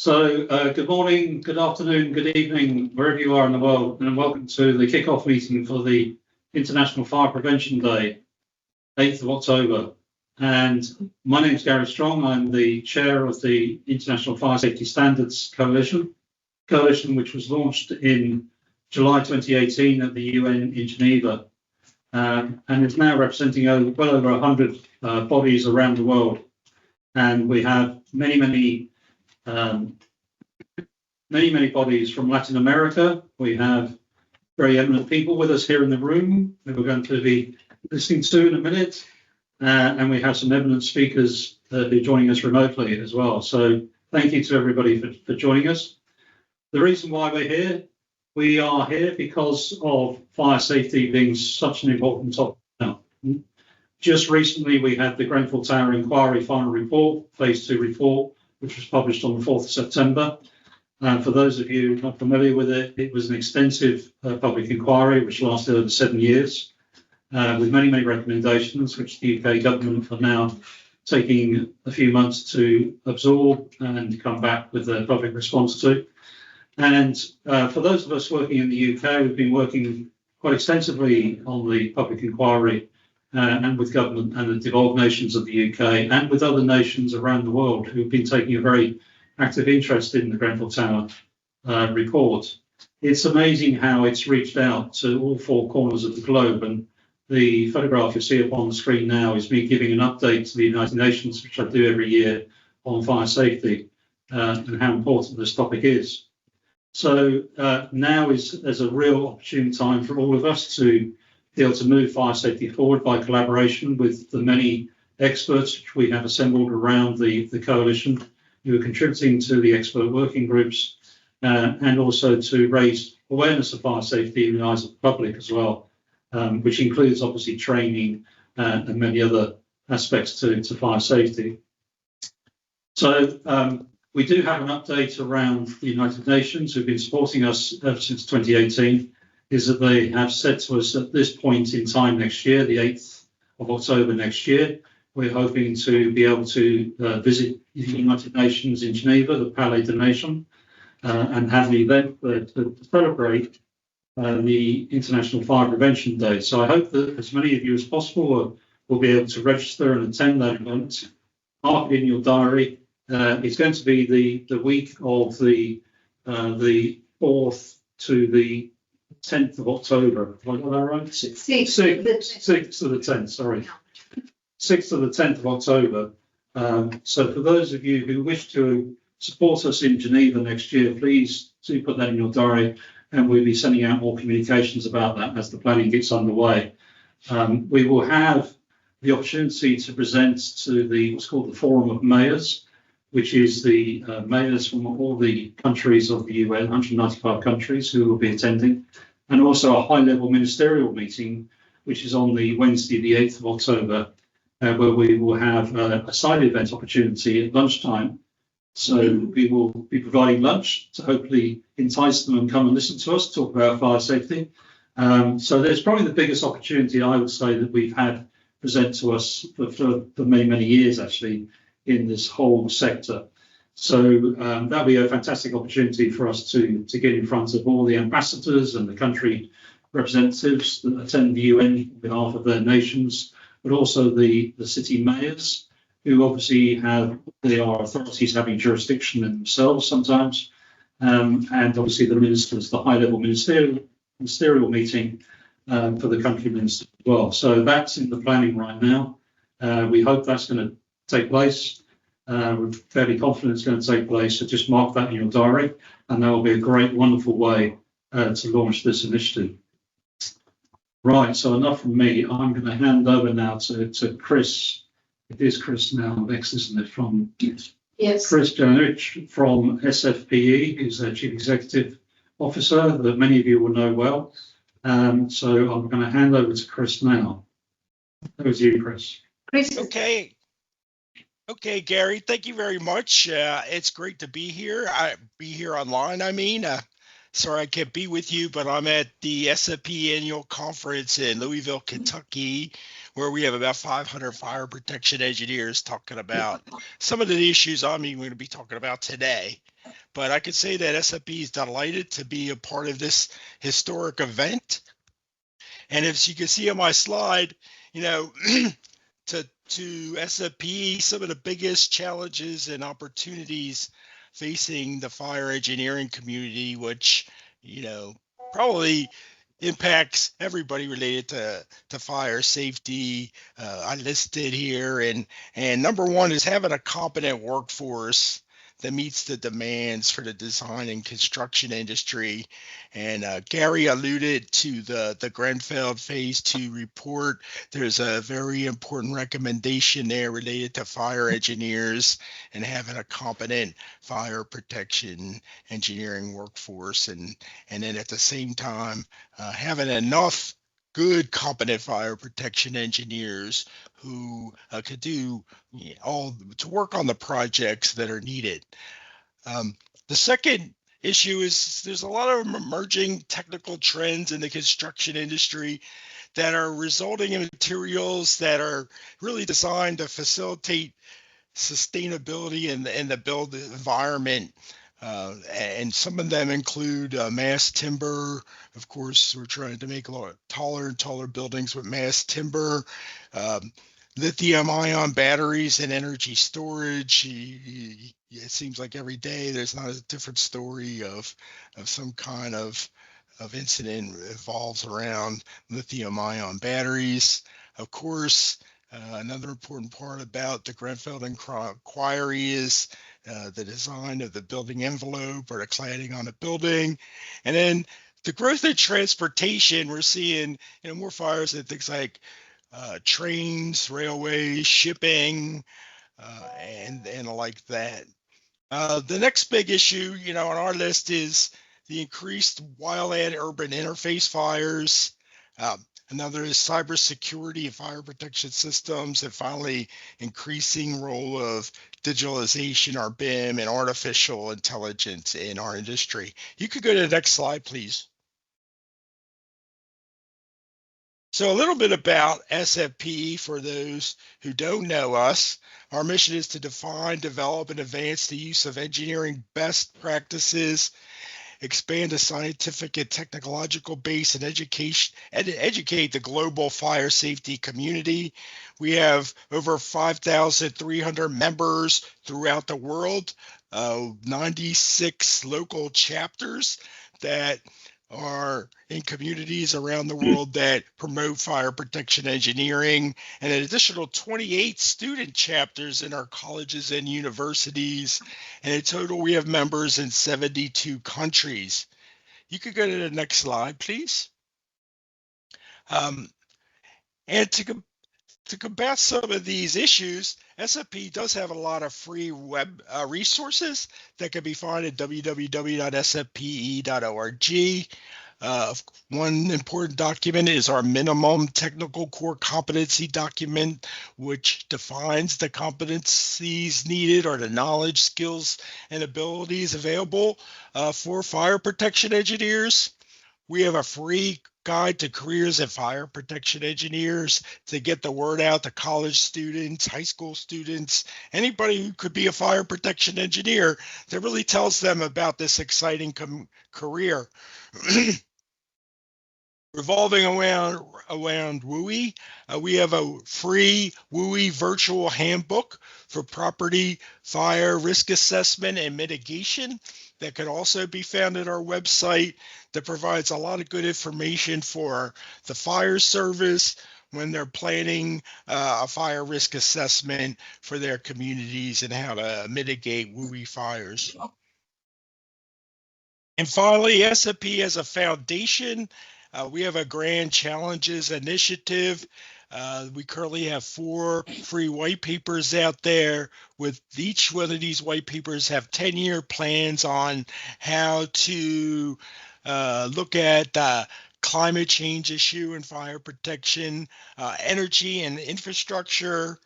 Good morning, good afternoon, good evening, wherever you are in the world, and welcome to the kick-off meeting for the International Fire Prevention Day, 8th of October. And my name is Gary Strong. I'm the chair of the International Fire Safety Standards Coalition, which was launched in July 2018 at the UN in Geneva, and is now representing well over 100 bodies around the world. And we have many bodies from Latin America. We have very eminent people with us here in the room that we're going to be listening to in a minute. And we have some eminent speakers who are joining us remotely as well. So thank you to everybody for joining us. The reason why we are here because of fire safety being such an important topic now. Just recently, we had the Grenfell Tower Inquiry final report, phase 2 report, which was published on the 4th of September. For those of you not familiar with it, it was an extensive public inquiry which lasted over 7 years, with many recommendations which the UK government are now taking a few months to absorb and come back with a public response to. And for those of us working in the UK, we've been working quite extensively on the public inquiry and with government and the devolved nations of the UK and with other nations around the world who've been taking a very active interest in the Grenfell Tower report. It's amazing how it's reached out to all four corners of the globe, and the photograph you see up on the screen now is me giving an update to the United Nations, which I do every year, on fire safety and how important this topic is. So now is a real opportune time for all of us to be able to move fire safety forward by collaboration with the many experts which we have assembled around the coalition, who are contributing to the expert working groups, and also to raise awareness of fire safety in the eyes of the public as well, which includes obviously training and many other aspects to fire safety. So we do have an update around the United Nations, who've been supporting us ever since 2018, is that they have said to us at this point in time next year, the 8th of October next year, we're hoping to be able to visit the United Nations in Geneva, the Palais des Nations, and have an event to celebrate the International Fire Prevention Day. So I hope that as many of you as possible will be able to register and attend that event. Mark it in your diary. It's going to be the week of the 4th to the 10th of October. Have I got that right? 6th to the 10th, sorry. 6th to the 10th of October. So for those of you who wish to support us in Geneva next year, please do put that in your diary, and we'll be sending out more communications about that as the planning gets underway. We will have the opportunity to present to what's called the Forum of Mayors, which is the mayors from all the countries of the UN, 195 countries who will be attending, and also a high-level ministerial meeting, which is on the Wednesday, the 8th of October, where we will have a side event opportunity at lunchtime. So we will be providing lunch to hopefully entice them and come and listen to us talk about fire safety. So there's probably the biggest opportunity, I would say, that we've had present to us for many years, actually, in this whole sector. So that'll be a fantastic opportunity for us to get in front of all the ambassadors and the country representatives that attend the UN on behalf of their nations, but also the city mayors, who obviously are authorities having jurisdiction in themselves sometimes, and obviously the ministers, the high-level ministerial meeting for the country ministers as well. So that's in the planning right now. We hope that's going to take place. We're fairly confident it's going to take place, so just mark that in your diary, and that will be a great, wonderful way to launch this initiative. Right, so enough from me. I'm going to hand over now to Chris. It is Chris now next, isn't it? Yes. Chris Janowicz from SFPE, who's their Chief Executive Officer, that many of you will know well. So I'm going to hand over to Chris now. Over to you, Chris. Okay, Gary, thank you very much. It's great to be here. Online, Sorry I can't be with you, but I'm at the SFPE annual conference in Louisville, Kentucky, where we have about 500 fire protection engineers talking about some of the issues I'm even going to be talking about today. but I could say that SFP is delighted to be a part of this historic event. And as you can see on my slide, you know, to SFP, some of the biggest challenges and opportunities facing the fire engineering community, which, you know, probably impacts everybody related to fire safety. I listed here, and number one is having a competent workforce that meets the demands for the design and construction industry. And Gary alluded to the Grenfell Phase 2 report. There's a very important recommendation there related to fire engineers and having a competent fire protection engineering workforce, and then at the same time having enough good competent fire protection engineers who could do all to work on the projects that are needed. The second issue is there's a lot of emerging technical trends in the construction industry that are resulting in materials that are really designed to facilitate sustainability in the build environment. And some of them include mass timber. Of course, we're trying to make taller and taller buildings with mass timber, lithium-ion batteries and energy storage. It seems like every day there's not a different story of some kind of incident revolves around lithium-ion batteries. Of course, another important part about the Grenfell Inquiry is the design of the building envelope or the cladding on a building. And then the growth in transportation, we're seeing more fires in things like trains, railways, shipping, and like that. The next big issue, on our list is the increased wildland-urban interface fires. Another is cybersecurity and fire protection systems, and finally, increasing role of digitalization, our BIM, and artificial intelligence in our industry. You could go to the next slide, please. So a little bit about SFP for those who don't know us. Our mission is to define, develop, and advance the use of engineering best practices, expand the scientific and technological base, and educate the global fire safety community. We have over 5,300 members throughout the world, 96 local chapters that are in communities around the world that promote fire protection engineering, and an additional 28 student chapters in our colleges and universities. And in total, we have members in 72 countries. You could go to the next slide, please. And to combat some of these issues, SFP does have a lot of free web resources that can be found at www.sfpe.org. One important document is our minimum technical core competency document, which defines the competencies needed or the knowledge, skills, and abilities available for fire protection engineers. We have a free guide to careers as fire protection engineers to get the word out to college students, high school students, anybody who could be a fire protection engineer, that really tells them about this exciting career. Revolving around WUI, we have a free WUI virtual handbook for property, fire, risk assessment, and mitigation that could also be found at our website, that provides a lot of good information for the fire service when they're planning a fire risk assessment for their communities and how to mitigate WUI fires. And finally, SFP as a foundation, we have a Grand Challenges initiative. We currently have 4 free white papers out there. With each one of these white papers have 10-year plans on how to look at the climate change issue and fire protection, energy and infrastructure,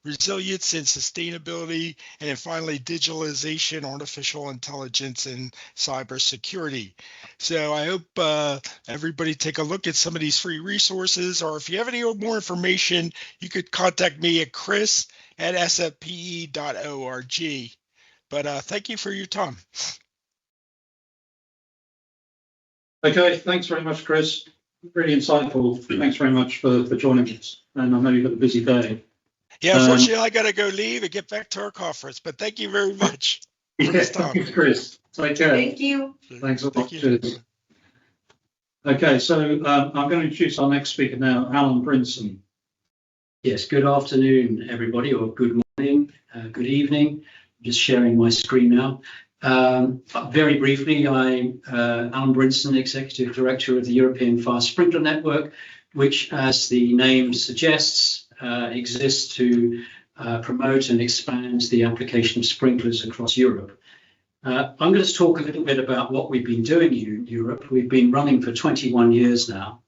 resilience and sustainability, and then finally digitalization, artificial intelligence, and cybersecurity. So I hope everybody take a look at some of these free resources, or if you have any more information, you could contact me at chris@sfpe.org. But thank you for your time. Okay, thanks very much, Chris. Really insightful. Thanks very much for joining us. And I know you've got a busy day. Yeah, unfortunately, I got to go leave and get back to our conference, but thank you very much for this time. Thanks, Chris. Take care. Thank you. Thanks a lot. Thank you. Cheers. Okay, so I'm going to introduce our next speaker now, Alan Brinson. Yes, good afternoon, everybody, or good morning, good evening. I'm just sharing my screen now. Very briefly, I'm Alan Brinson, Executive Director of the European Fire Sprinkler Network, which, as the name suggests, exists to promote and expand the application of sprinklers across Europe. I'm going to talk a little bit about what we've been doing in Europe. We've been running for 21 years now.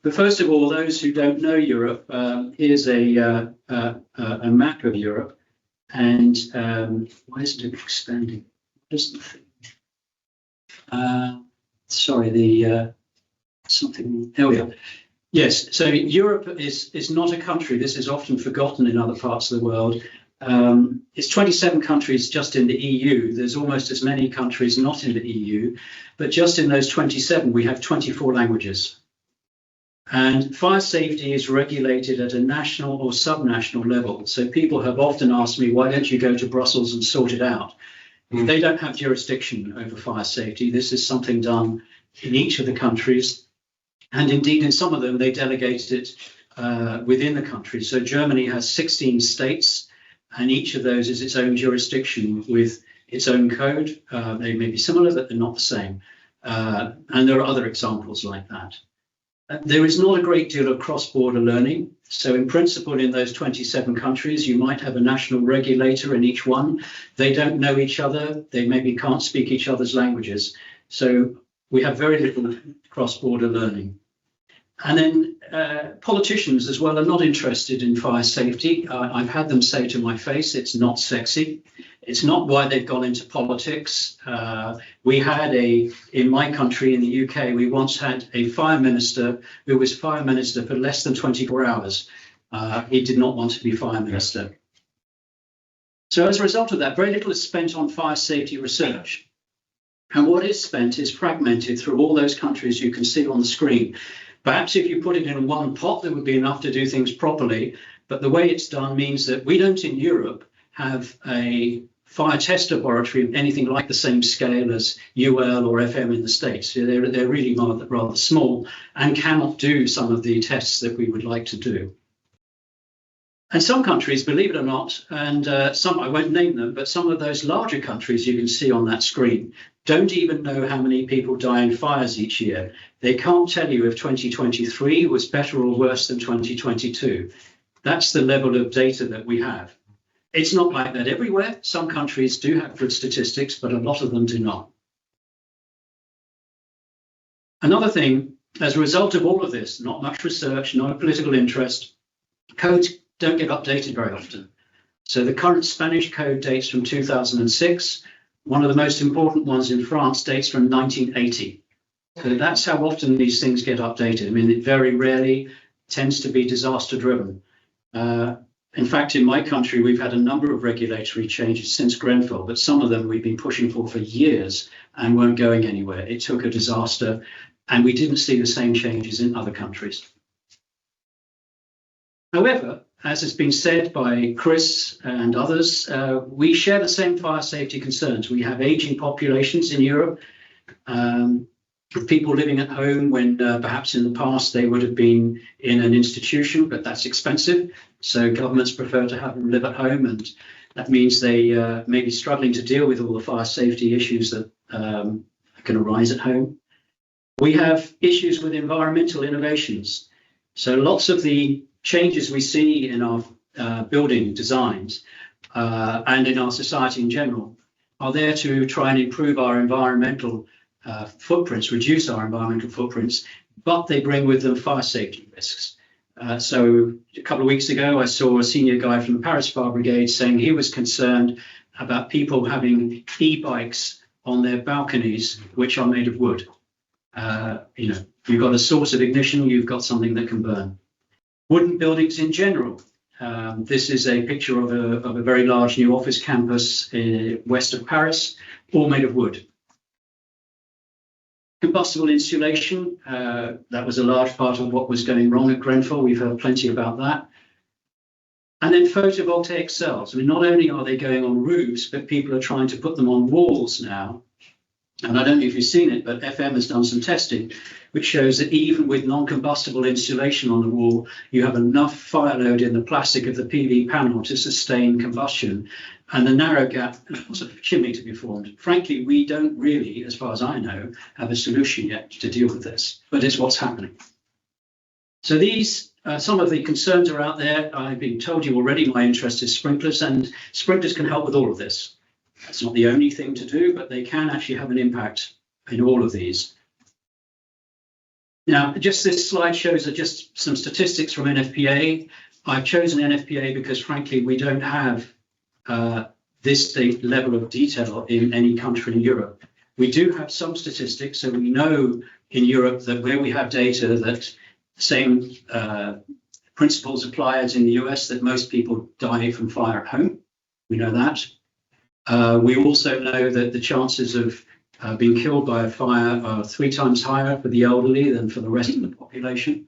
But first of all, those who don't know Europe, here's a map of Europe. And why isn't it expanding? Sorry, something. There we are. Yes, so Europe is not a country. This is often forgotten in other parts of the world. It's 27 countries just in the EU. There's almost as many countries not in the EU, but just in those 27, we have 24 languages. And fire safety is regulated at a national or subnational level. So people have often asked me, why don't you go to Brussels and sort it out? They don't have jurisdiction over fire safety. This is something done in each of the countries. And indeed, in some of them, they delegated it within the country. So Germany has 16 states, and each of those is its own jurisdiction with its own code. They may be similar, but they're not the same. And there are other examples like that. There is not a great deal of cross-border learning. So in principle, in those 27 countries, you might have a national regulator in each one. They don't know each other. They maybe can't speak each other's languages. So we have very little cross-border learning. And then politicians as well are not interested in fire safety. I've had them say to my face, it's not sexy. It's not why they've gone into politics. We had in my country, in the UK, we once had a fire minister who was fire minister for less than 24 hours. He did not want to be fire minister. So as a result of that, very little is spent on fire safety research. And what is spent is fragmented through all those countries you can see on the screen. Perhaps if you put it in one pot, there would be enough to do things properly. But the way it's done means that we don't in Europe have a fire test laboratory of anything like the same scale as UL or FM in the States. So they're really rather small and cannot do some of the tests that we would like to do. And some countries, believe it or not, and some, I won't name them, but some of those larger countries you can see on that screen don't even know how many people die in fires each year. They can't tell you if 2023 was better or worse than 2022. That's the level of data that we have. It's not like that everywhere. Some countries do have good statistics, but a lot of them do not. Another thing, as a result of all of this, not much research, no political interest, codes don't get updated very often. So the current Spanish code dates from 2006. One of the most important ones in France dates from 1980. So that's how often these things get updated. I mean, it very rarely tends to be disaster driven. In fact, in my country, we've had a number of regulatory changes since Grenfell, but some of them we've been pushing for years and weren't going anywhere. It took a disaster and we didn't see the same changes in other countries. However, as has been said by Chris and others, we share the same fire safety concerns. We have aging populations in Europe, people living at home when perhaps in the past they would have been in an institution, but that's expensive. So governments prefer to have them live at home, and that means they may be struggling to deal with all the fire safety issues that can arise at home. We have issues with environmental innovations. So lots of the changes we see in our building designs and in our society in general are there to try and improve our environmental footprints, reduce our environmental footprints, but they bring with them fire safety risks. So a couple of weeks ago, I saw a senior guy from the Paris Fire Brigade saying he was concerned about people having e-bikes on their balconies, which are made of wood. You've got a source of ignition, you've got something that can burn. Wooden buildings in general. This is a picture of a very large new office campus west of Paris, all made of wood. Combustible insulation, that was a large part of what was going wrong at Grenfell. We've heard plenty about that. And then photovoltaic cells. I mean, not only are they going on roofs, but people are trying to put them on walls now. And I don't know if you've seen it, but FM has done some testing, which shows that even with non-combustible insulation on the wall, you have enough fire load in the plastic of the PV panel to sustain combustion and the narrow gap sort of chimney to be formed. Frankly, we don't really, as far as I know, have a solution yet to deal with this, but it's what's happening. So these, some of the concerns are out there. I've been told you already my interest is sprinklers, and sprinklers can help with all of this. That's not the only thing to do, but they can actually have an impact in all of these. Now, just this slide shows just some statistics from NFPA. I've chosen NFPA because, frankly, we don't have this level of detail in any country in Europe. We do have some statistics, so we know in Europe that where we have data that same principles apply as in the US, that most people die from fire at home. We know that. We also know that the chances of being killed by a fire are 3 times higher for the elderly than for the rest of the population.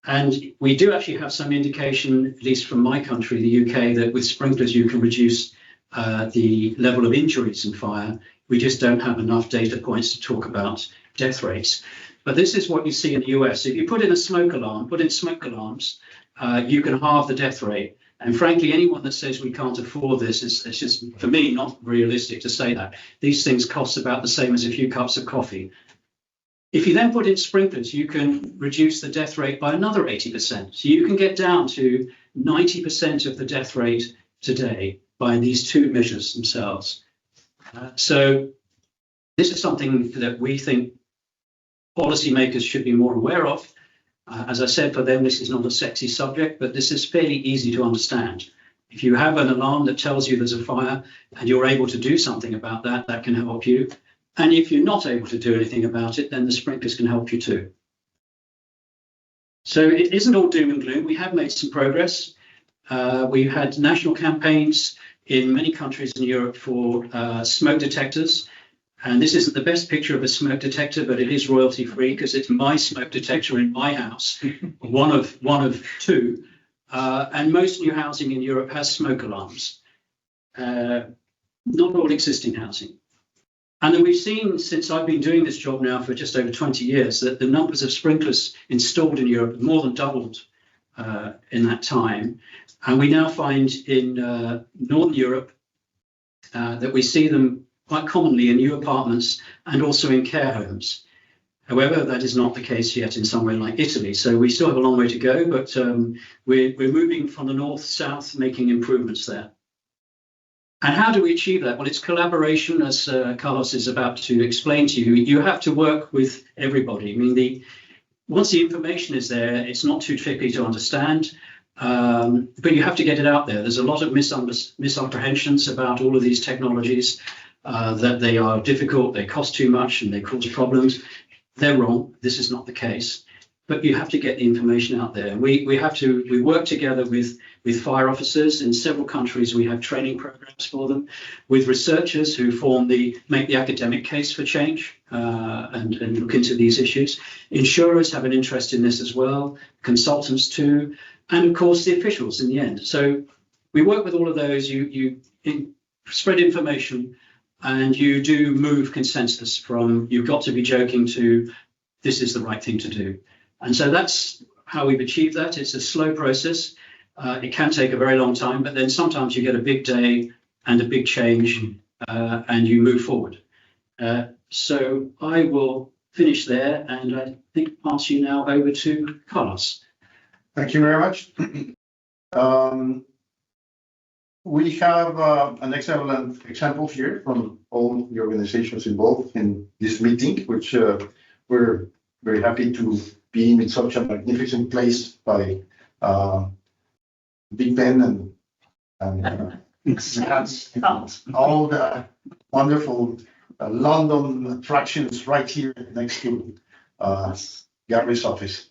And we do actually have some indication, at least from my country, the UK, that with sprinklers you can reduce the level of injuries in fire. We just don't have enough data points to talk about death rates. But this is what you see in the US. If you put in a smoke alarm, put in smoke alarms, you can halve the death rate. And frankly, anyone that says we can't afford this is, it's just, for me, not realistic to say that. These things cost about the same as a few cups of coffee. If you then put in sprinklers, you can reduce the death rate by another 80%. So you can get down to 90% of the death rate today by these 2 measures themselves. So this is something that we think policymakers should be more aware of. As I said, for them, this is not a sexy subject, but this is fairly easy to understand. If you have an alarm that tells you there's a fire and you're able to do something about that, that can help you. And if you're not able to do anything about it, then the sprinklers can help you too. So it isn't all doom and gloom. We have made some progress. We've had national campaigns in many countries in Europe for smoke detectors. And this isn't the best picture of a smoke detector, but it is royalty free because it's my smoke detector in my house, one of 2. And most new housing in Europe has smoke alarms, not all existing housing. And then we've seen, since I've been doing this job now for just over 20 years, that the numbers of sprinklers installed in Europe have more than doubled in that time. And we now find in Northern Europe that we see them quite commonly in new apartments and also in care homes. However, that is not the case yet in somewhere like Italy. So we still have a long way to go, but we're moving from the north south, making improvements there. And how do we achieve that? Well, it's collaboration, as Carlos is about to explain to you. You have to work with everybody. I mean, once the information is there, it's not too tricky to understand, but you have to get it out there. There's a lot of misapprehensions about all of these technologies. That they are difficult, they cost too much, and they cause problems. They're wrong. This is not the case. But you have to get the information out there. We work together with fire officers in several countries. We have training programs for them, with researchers who make the academic case for change and look into these issues. Insurers have an interest in this as well, consultants too, and of course the officials in the end. So we work with all of those. You spread information. And you do move consensus from you've got to be joking to this is the right thing to do. And so that's how we've achieved that. It's a slow process. It can take a very long time, but then sometimes you get a big day and a big change and you move forward. So I will finish there and I think pass you now over to Carlos. Thank you very much. We have an excellent example here from all the organizations involved in this meeting, which we're very happy to be in such a magnificent place by Big Ben and all the wonderful London attractions right here next to Gary's office.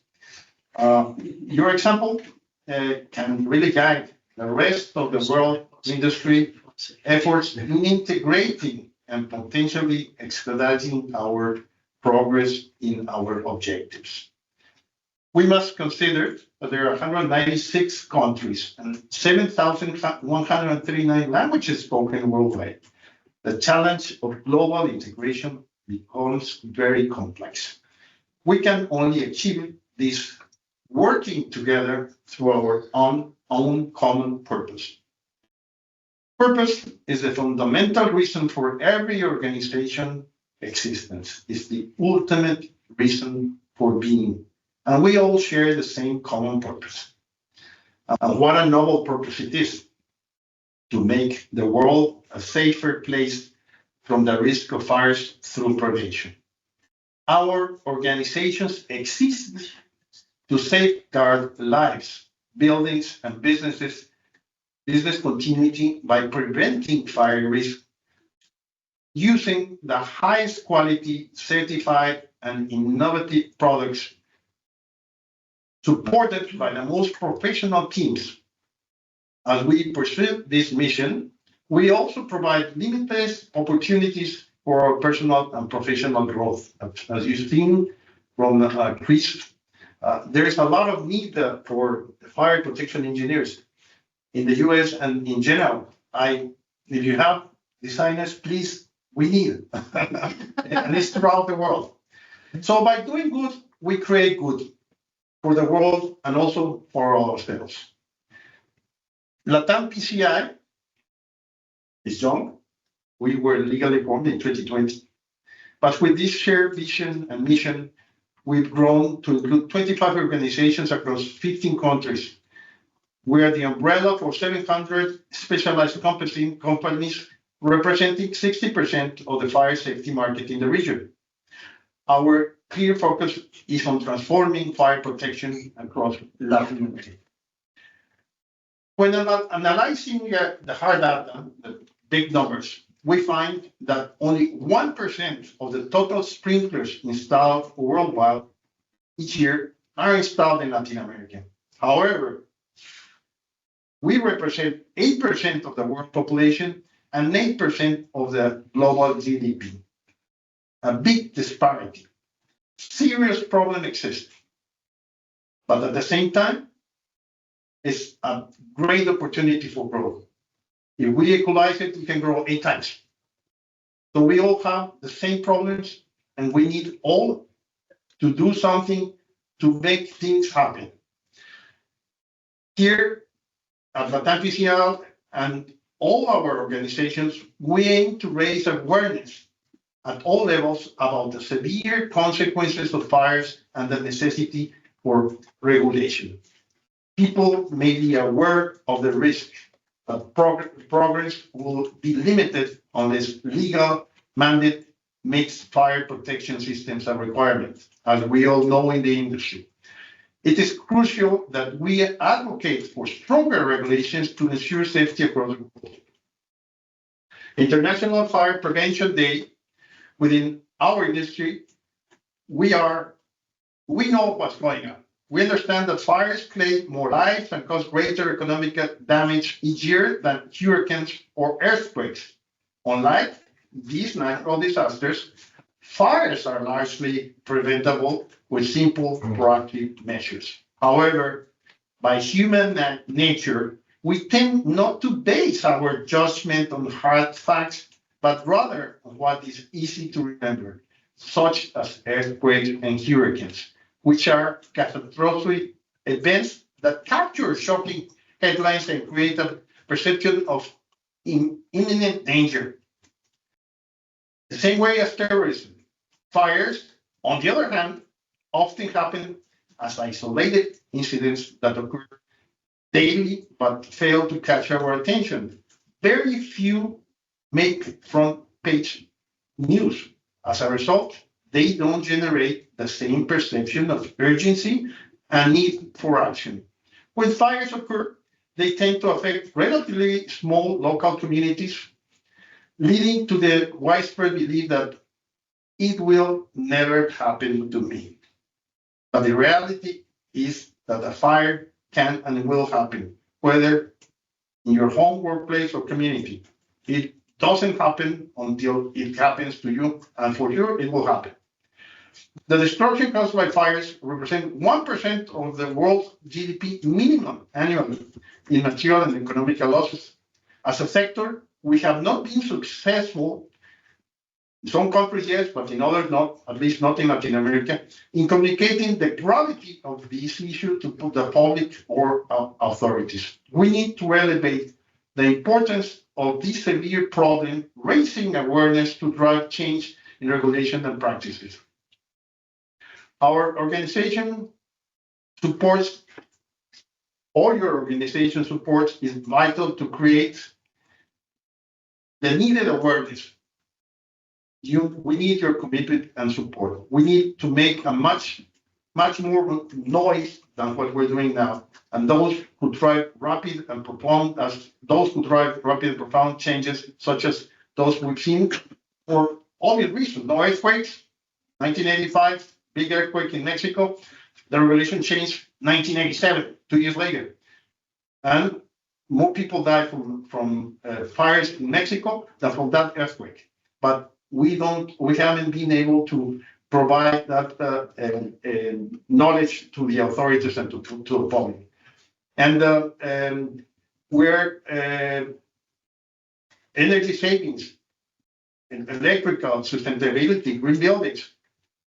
Your example can really guide the rest of the world industry efforts in integrating and potentially expediting our progress in our objectives. We must consider that there are 196 countries and 7,139 languages spoken worldwide. The challenge of global integration becomes very complex. We can only achieve this working together through our own common purpose. Purpose is the fundamental reason for every organization existence. It's the ultimate reason for being. And we all share the same common purpose. And what a noble purpose it is: to make the world a safer place from the risk of fires through prevention. Our organizations exist to safeguard lives, buildings, and business continuity by preventing fire risk using the highest quality, certified, and innovative products supported by the most professional teams. As we pursue this mission, we also provide limitless opportunities for our personal and professional growth. As you've seen from Chris, there is a lot of need for fire protection engineers in the US and in general. If you have designers, please, we need it. And it's throughout the world. So by doing good, we create good for the world and also for ourselves. Latam PCI is young. We were legally formed in 2020. But with this shared vision and mission, we've grown to include 25 organizations across 15 countries. We are the umbrella for 700 specialized companies representing 60% of the fire safety market in the region. Our clear focus is on transforming fire protection across Latin America. When analyzing the hard data, the big numbers, we find that only 1% of the total sprinklers installed worldwide each year are installed in Latin America. However, we represent 8% of the world population and 8% of the global GDP. A big disparity. Serious problem exists. But at the same time, it's a great opportunity for growth. If we equalize it, we can grow 8 times. So we all have the same problems, and we need all to do something to make things happen. Here at Latam PCI and all our organizations, we aim to raise awareness at all levels about the severe consequences of fires and the necessity for regulation. People may be aware of the risk, but progress will be limited unless legal mandate makes fire protection systems a requirement, as we all know in the industry. It is crucial that we advocate for stronger regulations to ensure safety across the world. International Fire Prevention Day, within our industry, we know what's going on. We understand that fires claim more lives and cause greater economic damage each year than hurricanes or earthquakes. Unlike these natural disasters, fires are largely preventable with simple proactive measures. However, by human nature, we tend not to base our judgment on hard facts, but rather on what is easy to remember, such as earthquakes and hurricanes, which are catastrophic events that capture shocking headlines and create a perception of imminent danger. The same way as terrorism, fires, on the other hand, often happen as isolated incidents that occur daily but fail to catch our attention. Very few make front page news. As a result, they don't generate the same perception of urgency and need for action. When fires occur, they tend to affect relatively small local communities, leading to the widespread belief that it will never happen to me. But the reality is that a fire can and will happen, whether in your home, workplace, or community. It doesn't happen until it happens to you, and for sure it will happen. The destruction caused by fires represent 1% of the world's GDP minimum annually in material and economic losses. As a sector, we have not been successful, in some countries yes, but in others not, at least not in Latin America, in communicating the gravity of this issue to the public or authorities. We need to elevate the importance of this severe problem, raising awareness to drive change in regulation and practices. Our organization supports, all your organization supports is vital to create the needed awareness. We need your commitment and support. We need to make a much more noise than what we're doing now. And those who drive rapid and profound changes, such as those we've seen for obvious reasons. No earthquakes, 1985, big earthquake in Mexico. The regulation changed 1987, 2 years later. And more people died from fires in Mexico than from that earthquake. But we haven't been able to provide that knowledge to the authorities and to the public. And we're energy savings, electrical sustainability, green buildings.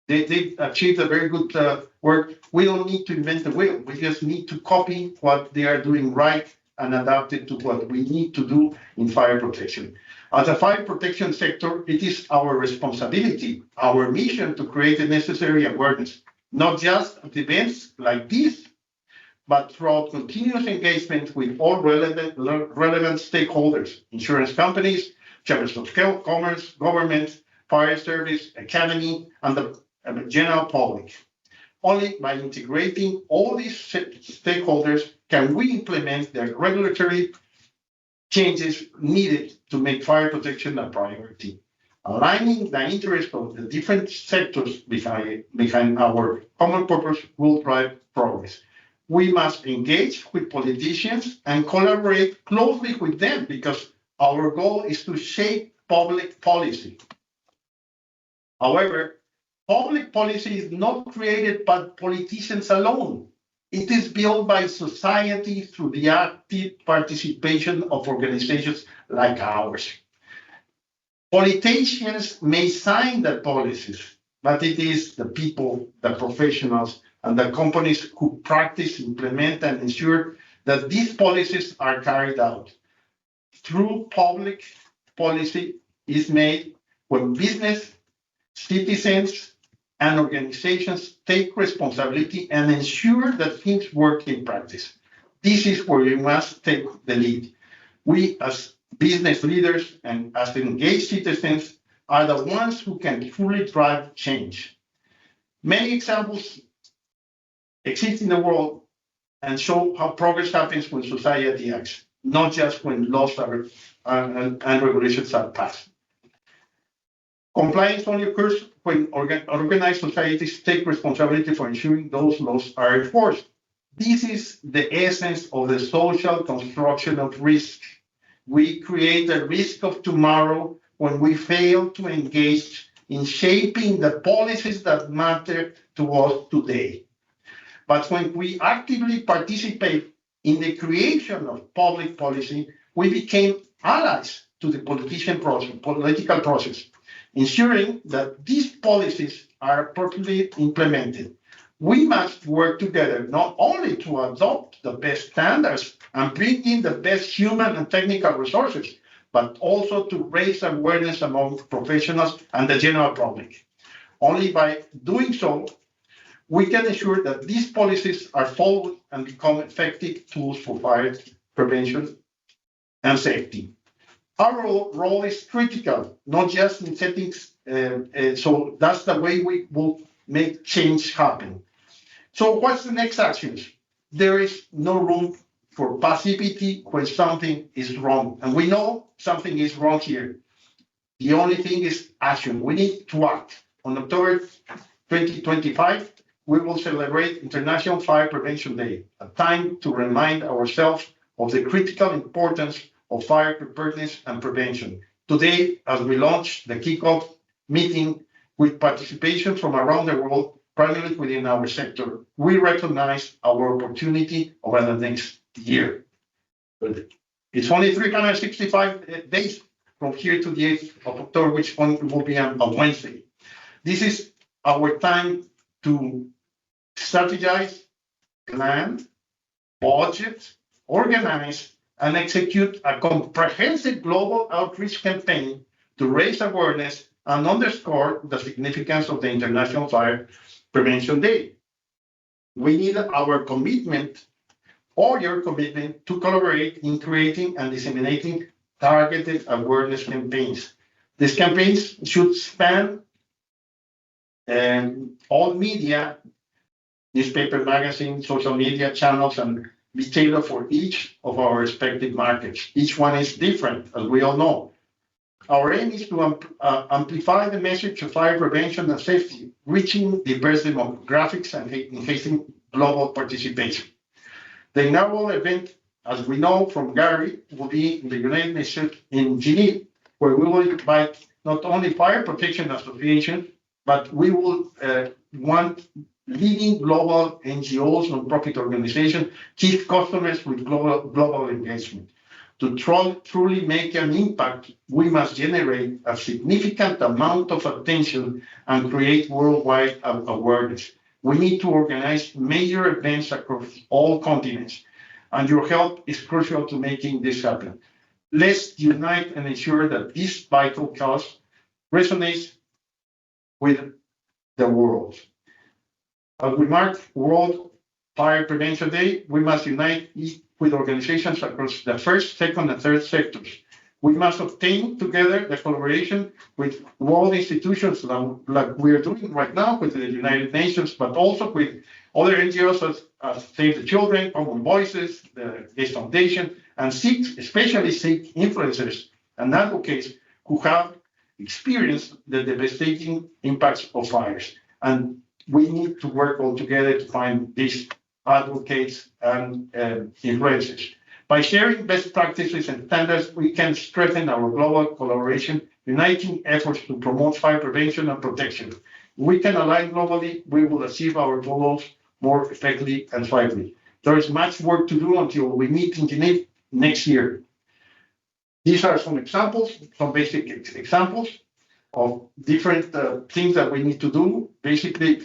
They achieved a very good work. We don't need to invent the wheel. We just need to copy what they are doing right and adapt it to what we need to do in fire protection. As a fire protection sector, it is our responsibility, our mission to create the necessary awareness, not just at events like this, but throughout continuous engagement with all relevant stakeholders, insurance companies, chambers of commerce, government, fire service, academy, and the general public. Only by integrating all these stakeholders can we implement the regulatory changes needed to make fire protection a priority. Aligning the interest of the different sectors behind our common purpose will drive progress. We must engage with politicians and collaborate closely with them because our goal is to shape public policy. However, public policy is not created by politicians alone. It is built by society through the active participation of organizations like ours. Politicians may sign the policies, but it is the people, the professionals, and the companies who practice, implement, and ensure that these policies are carried out. True public policy is made when business, citizens, and organizations take responsibility and ensure that things work in practice. This is where we must take the lead. We, as business leaders and as engaged citizens, are the ones who can fully drive change. Many examples exist in the world and show how progress happens when society acts, not just when laws are and regulations are passed. Compliance only occurs when organized societies take responsibility for ensuring those laws are enforced. This is the essence of the social construction of risk. We create a risk of tomorrow when we fail to engage in shaping the policies that matter to us today. But when we actively participate in the creation of public policy, we became allies to the political process, ensuring that these policies are properly implemented. We must work together not only to adopt the best standards and bring in the best human and technical resources, but also to raise awareness among professionals and the general public. Only by doing so, we can ensure that these policies are followed and become effective tools for fire prevention and safety. Our role is critical, not just in settings. So that's the way we will make change happen. So what's the next actions? There is no room for passivity when something is wrong. And we know something is wrong here. The only thing is action. We need to act. On October 2025, we will celebrate International Fire Prevention Day, a time to remind ourselves of the critical importance of fire preparedness and prevention. Today, as we launch the kickoff meeting with participation from around the world, primarily within our sector. We recognize our opportunity over the next year. But it's only 365 days from here to the 8th of October, which will be on Wednesday. This is our time to strategize, plan, budget, organize, and execute a comprehensive global outreach campaign to raise awareness and underscore the significance of the International Fire Prevention Day. We need our commitment, or your commitment, to collaborate in creating and disseminating targeted awareness campaigns. These campaigns should span all media, newspaper, magazine, social media channels, and be tailored for each of our respective markets. Each one is different, as we all know. Our aim is to amplify the message of fire prevention and safety, reaching diverse demographics and enhancing global participation. The inaugural event, as we know from Gary, will be in the United Nations in Geneva, where we will invite not only fire protection associations, but we will want leading global NGOs, non-profit organizations, chief customers with global engagement. To truly make an impact, we must generate a significant amount of attention and create worldwide awareness. We need to organize major events across all continents, and your help is crucial to making this happen. Let's unite and ensure that this vital cause resonates with the world. As we mark World Fire Prevention Day, we must unite with organizations across the first, second, and third sectors. We must obtain together the collaboration with world institutions like we are doing right now with the United Nations, but also with other NGOs as Save the Children, Common Voices, the Gates Foundation, and especially seek influencers and advocates who have experienced the devastating impacts of fires. And we need to work all together to find these advocates and influencers. By sharing best practices and standards, we can strengthen our global collaboration, uniting efforts to promote fire prevention and protection. If we can align globally, we will achieve our goals more effectively and swiftly. There is much work to do until we meet in Geneva next year. These are some examples, some basic examples of different things that we need to do, basically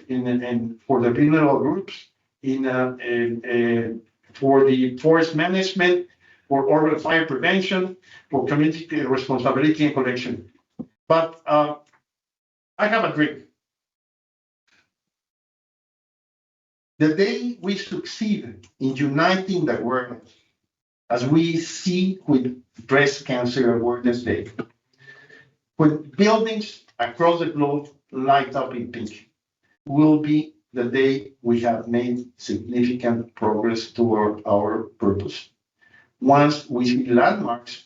for the vulnerable groups, for the forest management, for urban fire prevention, for community responsibility and collection. But I have a dream. The day we succeed in uniting the world, as we see with Breast Cancer Awareness Day, when buildings across the globe light up in pink, will be the day we have made significant progress toward our purpose. Once we see landmarks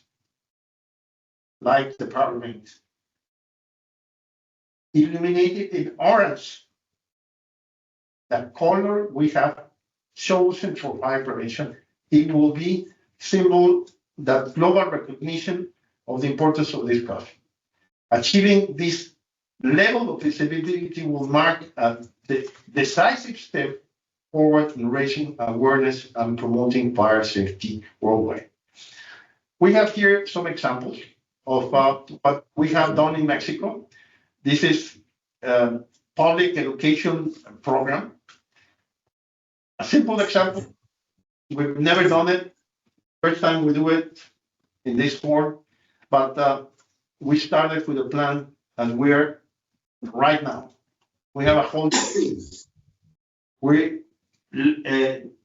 like the Parliament illuminated in orange, the color we have chosen for fire prevention, it will be symbol that global recognition of the importance of this cause. Achieving this level of visibility will mark the decisive step forward in raising awareness and promoting fire safety worldwide. We have here some examples of what we have done in Mexico. This is a public education program. A simple example, we've never done it. First time we do it in this form, but we started with a plan, and we're right now. We have a whole team. We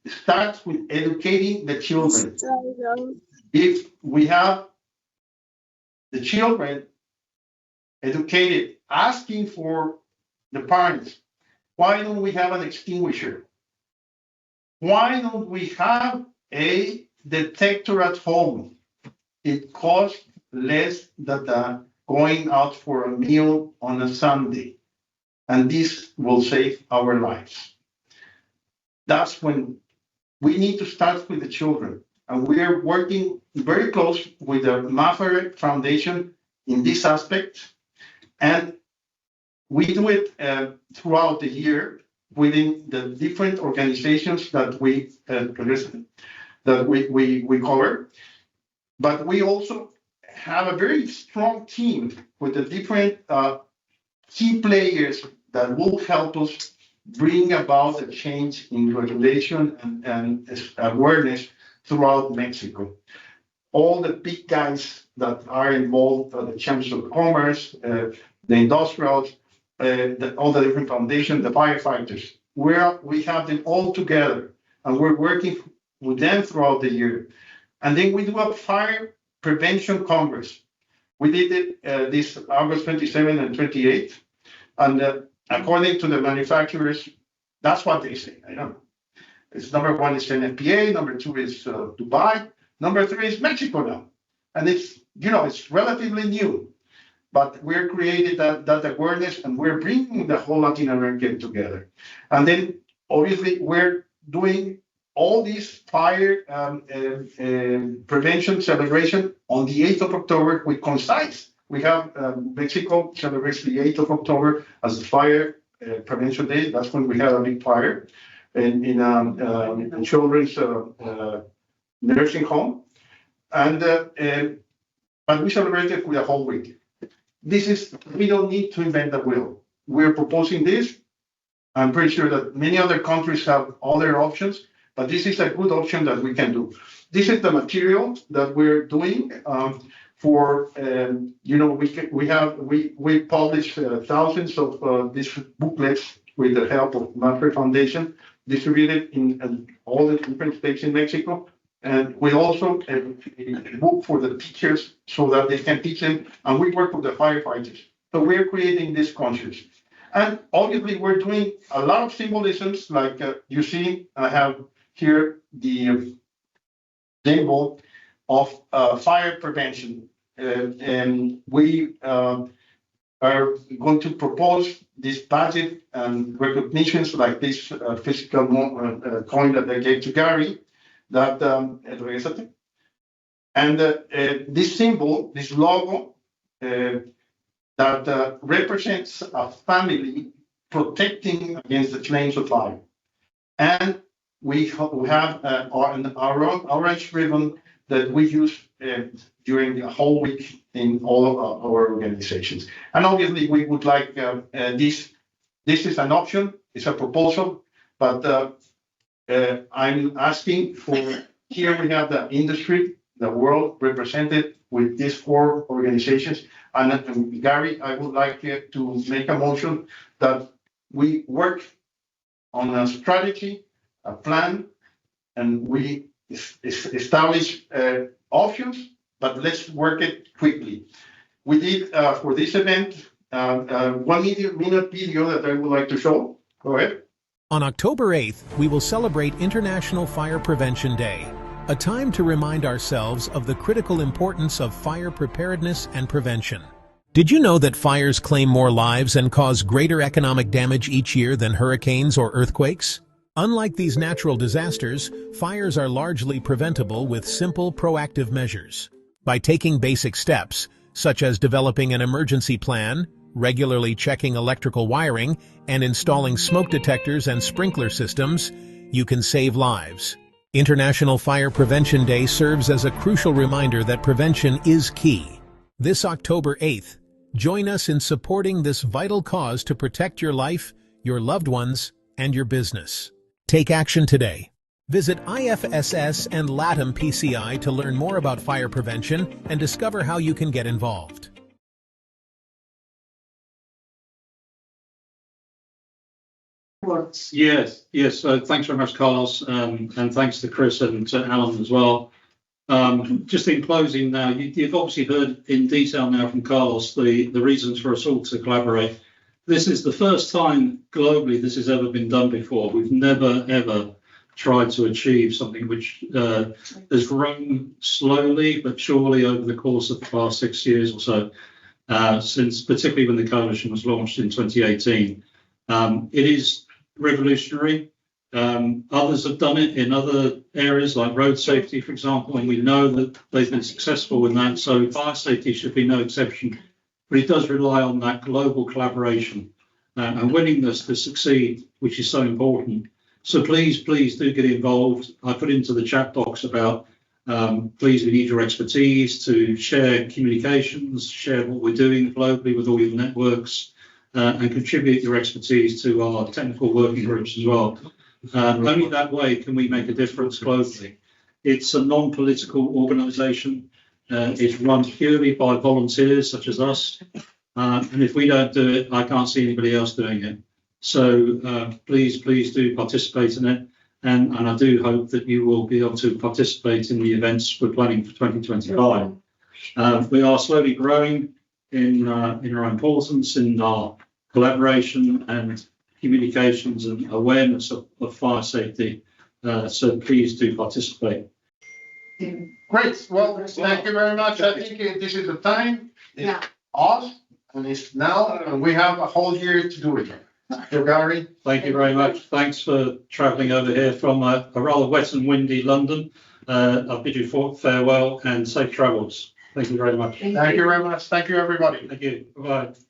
start with educating the children. If we have the children educated, asking for the parents, why don't we have an extinguisher? Why don't we have a detector at home? It costs less than going out for a meal on a Sunday, and this will save our lives. That's when we need to start with the children, and we are working very close with the Mafre Foundation in this aspect, and We do it throughout the year within the different organizations that we cover. But we also have a very strong team with the different key players that will help us bring about a change in regulation and awareness throughout Mexico. All the big guys that are involved, the chambers of commerce, the industrials, all the different foundations, the firefighters, we have them all together, and we're working with them throughout the year. And then we do a fire prevention congress. We did it this August 27 and 28, and according to the manufacturers, that's what they say. I know. It's number one is NFPA, number two is Dubai, number three is Mexico now, and it's relatively new. But we're creating that awareness, and we're bringing the whole Latin America together. And then, obviously, we're doing all these fire prevention celebration on the 8th of October with Concise. We have Mexico celebrates the 8th of October as the Fire Prevention Day. That's when we have a big fire in children's nursing home. But we celebrate it with a whole week. We don't need to invent the wheel. We're proposing this. I'm pretty sure that many other countries have other options, but this is a good option that we can do. This is the material that we're doing we publish thousands of these booklets with the help of MAPFRE Foundation, distributed in all the different states in Mexico. And we also a book for the teachers so that they can teach them, and we work with the firefighters. So we're creating this conscience. And obviously we're doing a lot of symbolisms, like you see, I have here the symbol of fire prevention. And we are going to propose this budget and recognitions like this physical coin that I gave to Gary. And this symbol, this logo, that represents a family protecting against the flames of fire. And we have an orange ribbon that we use during the whole week in all of our organizations. And obviously, we would like this is an option, it's a proposal, but I'm asking for, here we have the industry, the world represented with these 4 organizations. And Gary, I would like to make a motion that we work on a strategy, a plan, and we establish options, but let's work it quickly. We did for this event 1 minute video that I would like to show. Go ahead. On October 8th, we will celebrate International Fire Prevention Day, a time to remind ourselves of the critical importance of fire preparedness and prevention. Did you know that fires claim more lives and cause greater economic damage each year than hurricanes or earthquakes? Unlike these natural disasters, fires are largely preventable with simple, proactive measures. By taking basic steps, such as developing an emergency plan, regularly checking electrical wiring, and installing smoke detectors and sprinkler systems, you can save lives. International Fire Prevention Day serves as a crucial reminder that prevention is key. This October 8th, join us in supporting this vital cause to protect your life, your loved ones, and your business. Take action today. Visit IFSS and LATAM PCI to learn more about fire prevention and discover how you can get involved. Yes. Thanks very much, Carlos, and thanks to Chris and to Alan as well. Just in closing now, you've obviously heard in detail now from Carlos the reasons for us all to collaborate. This is the first time globally this has ever been done before. We've never, ever tried to achieve something which has grown slowly but surely over the course of the past 6 years or so, since particularly when the coalition was launched in 2018. It is revolutionary. Others have done it in other areas like road safety, for example, and we know that they've been successful in that. So fire safety should be no exception, but it does rely on that global collaboration. and willingness to succeed, which is so important. So please do get involved. I put into the chat box about, please, we need your expertise to share communications, share what we're doing globally with all your networks, and contribute your expertise to our technical working groups as well. Only that way can we make a difference globally. It's a non-political organisation. It's run purely by volunteers such as us. And if we don't do it, I can't see anybody else doing it. So please do participate in it. And I do hope that you will be able to participate in the events we're planning for 2025. We are slowly growing in our importance, in our collaboration and communications and awareness of fire safety. So please do participate. Great. Well, thank you very much. I think this is the time. It's off, and it's now, and we have a whole year to do it. So, Gary. Thank you very much. Thanks for travelling over here from a rather wet and windy London. I bid you farewell and safe travels. Thank you very much. Thank you very much. Thank you, everybody. Thank you. Bye-bye.